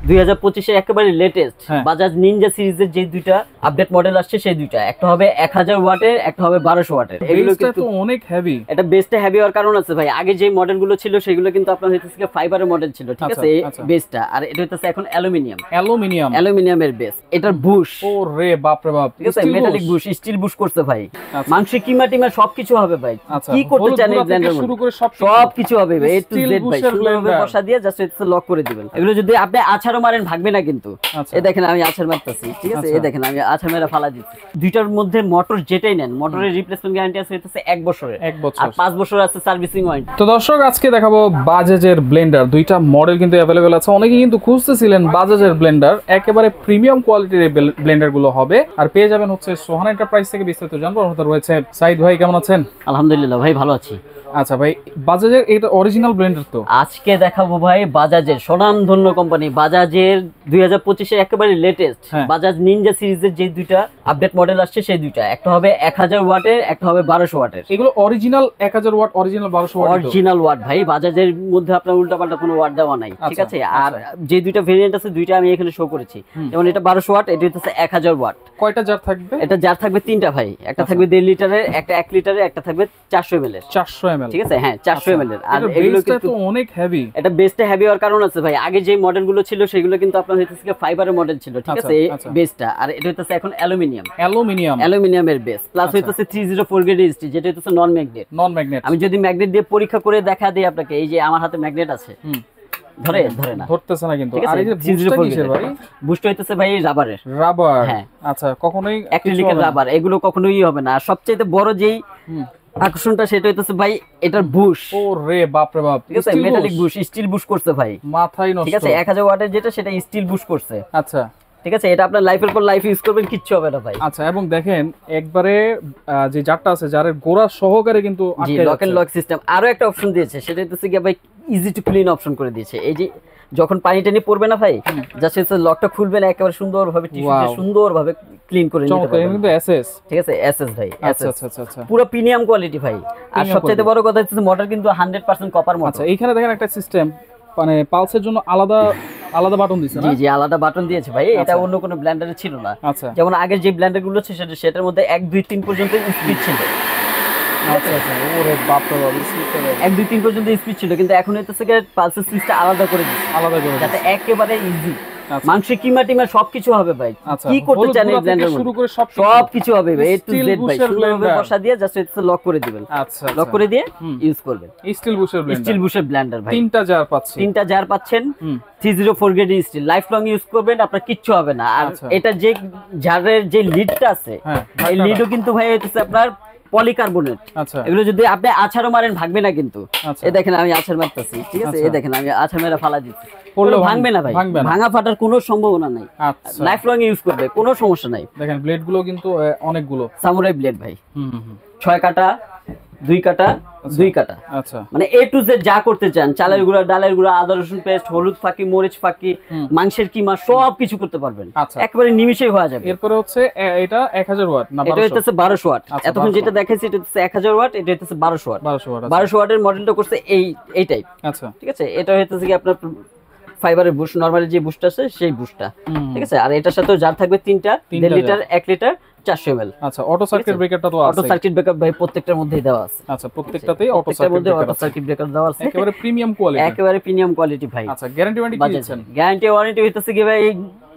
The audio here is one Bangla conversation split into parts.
2025 এর একেবারে লেটেস্ট বাজাজ নিনজা সিরিজের যে দুইটা আপডেট মডেল আসছে সেই দুইটা, একটা হবে 1000 ওয়াটের, একটা হবে 1200 ওয়াটের। এগুলো কিন্তু অনেক হেভি। এটা বেসটা হেভি হওয়ার কারণ আছে ভাই, আগে যে মডেলগুলো ছিল সেগুলো কিন্তু আপনার হইতেছে ফাইবারের মডেল ছিল, ঠিক আছে, বেসটা। আর এটা হইতেছে এখন অ্যালুমিনিয়ামের বেস। এটার বুশ ওরে বাপ রে বাপ, ঠিক আছে, মেটালিক বুশ, স্টিল বুশ করছে ভাই। মাংস কিমা টিমা সবকিছু হবে ভাই, কি করতে চান এই ব্লেন্ডার শুরু করে সবকিছু হবে ভাই, এ টু জেড ভাই, সুন্দরভাবে বসা দিয়ে জাস্ট এটা লক করে দিবেন। এগুলো যদি আপনি আছাড়ও মারেন ভাগবে না কিন্তু। এই দেখেন আমি আছাড় মারতেছি, ঠিক আছে, এই দেখেন আমি আছাড় মেরা ফালা দিচ্ছি। দুইটার মধ্যে মোটর যেটাই নেন, মোটরের রিপ্লেসমেন্ট গ্যারান্টি আছে হইতেছে 1 বছরের, আর 5 বছর আছে সার্ভিসিং ওয়ারেন্টি। তো দর্শক আজকে দেখাবো বাজাজের ব্লেন্ডার, দুইটা মডেল কিন্তু अवेलेबल আছে। অনেকেই কিন্তু খুঁজতেছিলেন বাজাজের ব্লেন্ডার, একেবারে প্রিমিয়াম কোয়ালিটির এই ব্লেন্ডার গুলো হবে, আর পেয়ে যাবেন হচ্ছে সোহান এন্টারপ্রাইজ থেকে। বিস্তারিত জানবো আমাদের রয়েছে সাইদ ভাই, কেমন আছেন? আলহামদুলিল্লাহ ভাই, ভালো আছি। আচ্ছা ভাই, বাজাজের এটা অরিজিনাল ব্লেন্ডার তো আজকে দেখাবো ভাই বাজাজের স্বনামধন্য কোম্পানি বাজাজের 2025 এর একেবারে লেটেস্ট বাজাজ নিনজা সিরিজের যে দুইটা আপডেট মডেল আসছে সেই দুইটা, একটা হবে 1000 ওয়াটের, একটা হবে 1200 ওয়াটের। এগুলো original 1000 watt, original 1200 watt, original watt ভাই। বাজাজের মধ্যে আপনার উল্টাপাল্টা কোনো ওয়াট দেওয়া নাই, ঠিক আছে। আর যে দুইটা ভেরিয়েন্ট আছে দুইটা আমি এখানে শো করেছি, যেমন এটা 1200 ওয়াট, এটা হচ্ছে 1000 ওয়াট। কয়টা জার থাকবে? এটা জার থাকবে তিনটা ভাই, একটা থাকবে 1.5 লিটারের, একটা 1 লিটারের, একটা থাকবে 400 ml এর। 400 ml, ঠিক আছে, হ্যাঁ 400 ml এর। আর এগুলো কিন্তু অনেক হেভি। এটা বেসটা হেভি হওয়ার কারণ আছে ভাই, আগে যে মডেলগুলো ছিল সেগুলো কিন্তু আপনার হইতেছে ফাইবারের মডেল ছিল, ঠিক আছে, বেসটা। আর এটা হইতেছে এখন অ্যালুমিনিয়ামের বেস, প্লাস হইতেছে 304 গ্রেড স্টিল, যেটা হইতেছে নন ম্যাগনেট। আমি যদি ম্যাগনেট দিয়ে পরীক্ষা করে দেখা দেই আপনাকে, এই যে আমার হাতে ম্যাগনেট আছে, ধরে না, ধরতেছে না কিন্তু। আর এই যে বুস্টটা কিসের ভাই? বুস্ট হইতেছে ভাই রাবার, হ্যাঁ। আচ্ছা, কখনোই অ্যাক্রিলিকের রাবার, এগুলো কখনোই হবে না। আর সবচেয়ে বড় যেই আকর্ষণটা সেটা হইতেছে ভাই এটার বুশ। ওরে বাপ রে বাপ, ঠিক আছে, মেটালিক বুশ, স্টিল বুশ করছে ভাই, মাথায় নষ্ট। ঠিক আছে, 1000 ওয়াটের যেটা সেটা স্টিল বুশ করছে। আচ্ছা, ঠিক আছে, এটা আপনার লাইফের পর লাইফ ইউজ করবেন, কিচ্ছু হবে না ভাই। আচ্ছা, এবং দেখেন একবারে যে জারটা আছে, জারের গোড়া সহকারে কিন্তু লক এন্ড লক সিস্টেম। আরো একটা অপশন দিয়েছে, সেটা হচ্ছে কি ভাই ইজি টু ক্লিন অপশন করে দিয়েছে। এই যে যখন পানি টানি পড়বে না ভাই, জাস্ট হচ্ছে লকটা খুলবে না, একেবারে সুন্দরভাবে টিস্যু দিয়ে সুন্দরভাবে ক্লিন করে নিতে পারবেন। কিন্তু এসএস, ঠিক আছে, এসএস ভাই, আচ্ছা আচ্ছা আচ্ছা, পুরো প্রিমিয়াম কোয়ালিটি ভাই। আর সবচেয়ে বড় কথা হচ্ছে মোটর কিন্তু 100% কপার মোটর। আচ্ছা, এইখানে দেখেন একটা সিস্টেম, মানে পালসের জন্য আলাদা বাটন দিয়েছে না? জি, আলাদা বাটন দিয়েছে ভাই, এটা অন্য কোনো ব্লেন্ডারে ছিল না। আচ্ছা, যেমন আগের যে ব্লেন্ডার গুলো ছিল সেটার মধ্যে 1 2 3 পর্যন্ত স্পিড ছিল। আচ্ছা আচ্ছা, ওরে বাপ রে বাপ, 1 2 3 পর্যন্ত স্পিড ছিল, কিন্তু এখন হইতেছে পালসের সুইচটা আলাদা করে দিয়েছে, যাতে একেবারে ইজি মাংস কিমা টিমা সবকিছু হবে ভাই, কি করতে চান এই ব্লেন্ডার শুরু করে সবকিছু হবে ভাই, এ টু জেড ভাই, সুন্দরভাবে বসা দিয়ে জাস্ট এটা লক করে দিবেন। আচ্ছা, লক করে দিয়ে ইউজ করবেন। স্টিল বুশের ব্লেন্ডার ভাই, তিনটা জার পাচ্ছেন 304 grade still, life long use করবেন, আপনার কিচ্ছু হবে না। আর এটা যে জারের যে লিডটা আছে, এই লিডও কিন্তু ভাই হচ্ছে আপনার পলিকার্বনেট। আচ্ছা, এগুলো যদি আপনি আছাড়ও মারেন ভাগবে না কিন্তু। এই দেখেন আমি আছাড় মারতেছি, ঠিক আছে, এই দেখেন আমি আছাড় মেরা ফালা দিচ্ছি, ভাঙবে না ভাই, ভাঙা ফাটার কোনো সম্ভাবনা নাই। লাইফ লং ইউজ করবে, কোনো সমস্যা নাই। দেখেন ব্লেড গুলো কিন্তু অনেকগুলো সামুরাই ব্লেড ভাই, 6 কাটা 2 কাটা 2 কাটা। আচ্ছা, মানে এ টু জেড যা করতে চান, চালের গুঁড়া, ডালের গুঁড়া, আদা রসুন পেস্ট, হলুদ ফাঁকি, মরিচ ফাঁকি, মাংসের কিমা, সব কিছু করতে পারবেন, একেবারে নিমিশেই হয়ে যাবে। এরপরে হচ্ছে এটা 1000 ওয়াট না, এটা হচ্ছে 1200 ওয়াট। এতক্ষণ যেটা দেখাইছি এটা হচ্ছে 1000 ওয়াট, এটা হচ্ছে 1200 ওয়াট। 1200 ওয়াটের মডেলটা করছে এই টাইপ। আচ্ছা, ঠিক আছে, এটা হচ্ছে কি আপনার ফাইবারের বুশ, নরমালি যে বুশটা আছে সেই বুশটা, ঠিক আছে। আর এটার সাথে জার থাকবে 3টা, 1.5 লিটার, 1 লিটার, 400 ml। আচ্ছা, অটো সার্কিট ব্রেকারটা তো আছে? অটো সার্কিট ব্রেকার ভাই প্রত্যেকটার মধ্যেই দেওয়া আছে। আচ্ছা, প্রত্যেকটাতেই অটো সার্কিট ব্রেকার দেওয়া আছে, একেবারে প্রিমিয়াম কোয়ালিটি ভাই। আচ্ছা, গ্যারান্টি ওয়ারেন্টি কি দিচ্ছেন? গ্যারান্টি ওয়ারেন্টি হইতাছে কি ভাই, এই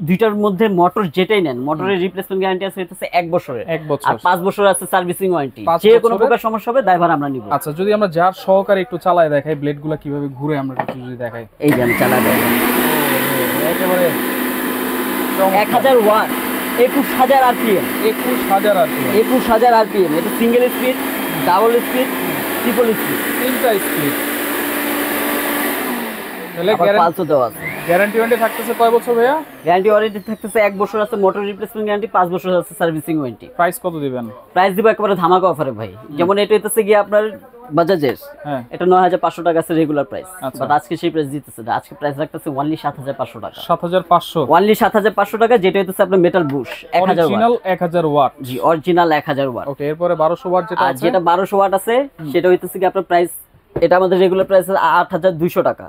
দুইটার মধ্যে মোটর যেটাই নেন, মোটরের রিপ্লেসমেন্ট গ্যারান্টি আছে হইতাছে 1 বছরের, আর 5 বছর আছে সার্ভিসিং ওয়ারেন্টি। যে কোনো প্রকার সমস্যা হবে দায়ভার আমরা নিব। আচ্ছা, যদি আমরা জার সহকারে একটু চালায় দেখাই, ব্লেডগুলো কিভাবে ঘুরে আমরা একটু যদি দেখাই। এই যে আমি চালা দেই, একেবারে 1000 ওয়াট, 21000 আরপিএম, 21000 আরপিএম। এটা single speed, double speed, triple speed, তিনটা স্পিড। তাহলে পালসও দেওয়া আছে। গ্যারান্টি ওয়ারেন্টি থাকতেছে কয় বছর ভাইয়া? গ্যারান্টি ওয়ারেন্টি থাকতেছে 1 বছর আছে মোটর রিপ্লেসমেন্ট গ্যারান্টি, 5 বছর আছে সার্ভিসিং ওয়ারেন্টি। প্রাইস কত দিবেন? প্রাইস দিব একেবারে ধামাকা অফারে ভাই। যেমন এটা হইতেছে গিয়ে আপনার বাজাজের, এটা 9500 টাকা আছে রেগুলার প্রাইস, বাট আজকে সেই প্রাইস দিতেছে না। আজকে প্রাইস রাখতেছে অনলি 7500 টাকা। 7500, অনলি 7500 টাকা, যেটা হইতেছে আপনার মেটাল বুশ 1000 ওয়াট। জি, অরিজিনাল 1000 ওয়াট। ওকে, এরপরে 1200 ওয়াট যেটা আছে, যেটা 1200 ওয়াট আছে সেটা হইতেছে কি আপনার প্রাইস, এটা আমাদের রেগুলার প্রাইস 8200 টাকা,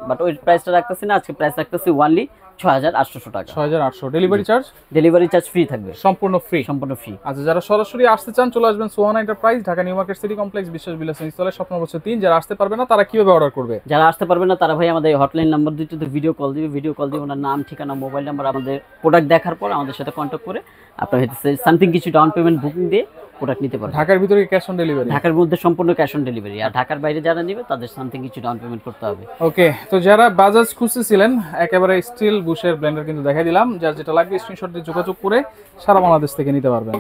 বাট ওই প্রাইসটা রাখতেছি না, আজকে প্রাইস রাখতেছি অনলি 6800 টাকা। 6800। Delivery charge? Delivery charge free থাকবে, সম্পূর্ণ ফ্রি। সম্পূর্ণ ফ্রি। আচ্ছা, যারা সরাসরি আসতে চান চলে আসবেন Sohana enterprise, Dhaka new market city complex, বিশ্বাস বিলাস ইনস্টলে, স্বপ্ন বছর 3। যারা আসতে পারবে না তারা কিভাবে অর্ডার করবে? যারা আসতে পারবে না তারা ভাই আমাদের হটলাইন নাম্বার দিতে ভিডিও কল দিবে, ভিডিও কল দিয়ে ওনার নাম, ঠিকানা, মোবাইল নাম্বার, আমাদের প্রোডাক্ট দেখার পর আমাদের সাথে কন্ট্যাক্ট করে আপনার হচ্ছে সামথিং কিছু ডাউন পেমেন্ট বুকিং দিয়ে প্রোডাক্ট নিতে পারবেন। ঢাকার ভিতরে ক্যাশ অন ডেলিভারি? ঢাকার মধ্যে সম্পূর্ণ ক্যাশ অন ডেলিভারি, আর ঢাকার বাইরে যারা নেবে তাদের সামথিং কিছু ডাউন পেমেন্ট করতে হবে। ওকে, তো যারা বাজাজ খুঁজতেছিলেন একেবারে স্টিল বুশের ব্লেন্ডার কিন্তু দেখাই দিলাম, যার যেটা লাগবে স্ক্রিনশট দিয়ে যোগাযোগ করে সারা বাংলাদেশ থেকে নিতে পারবেন।